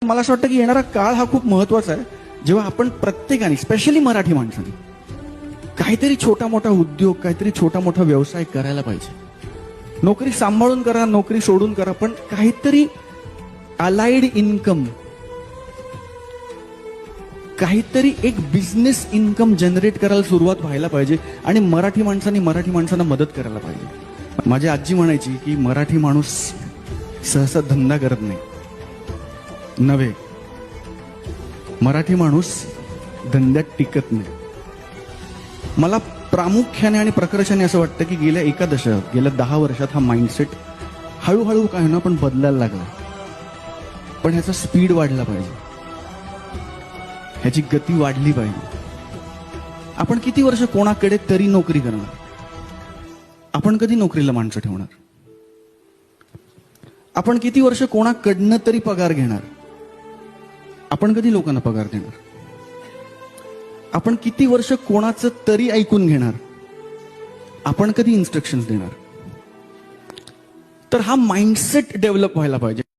मला असं वाटतं की येणारा काळ हा खूप महत्वाचा आहे, जेव्हा आपण प्रत्येकाने, स्पेशली मराठी माणसाने, काहीतरी छोटा मोठा उद्योग, काहीतरी छोटा मोठा व्यवसाय करायला पाहिजे. नोकरी सांभाळून करा, नोकरी सोडून करा, पण काहीतरी अलाइड इन्कम, काहीतरी एक बिझनेस इन्कम जनरेट करायला सुरुवात व्हायला पाहिजे. आणि मराठी माणसांना मदत करायला पाहिजे. माझी आजी म्हणायची की मराठी माणूस सहसा धंदा करत नाही, नव्हे, मराठी माणूस धंद्यात टिकत नाही. मला प्रामुख्याने आणि प्रकर्षाने असं वाटतं की गेल्या 10 वर्षात हा माइंडसेट हळूहळू काय ना पण बदलायला लागला. पण ह्याचा स्पीड वाढला पाहिजे, ह्याची गती वाढली पाहिजे. आपण किती वर्ष कोणाकडे तरी नोकरी करणार? आपण कधी नोकरीला माणसं ठेवणार? आपण किती वर्ष कोणाकडनं तरी पगार घेणार? आपण कधी लोकांना पगार देणार? आपण किती वर्ष कोणाचं तरी ऐकून घेणार? आपण कधी इन्स्ट्रक्शन्स देणार? तर हा माइंडसेट डेव्हलप व्हायला पाहिजे.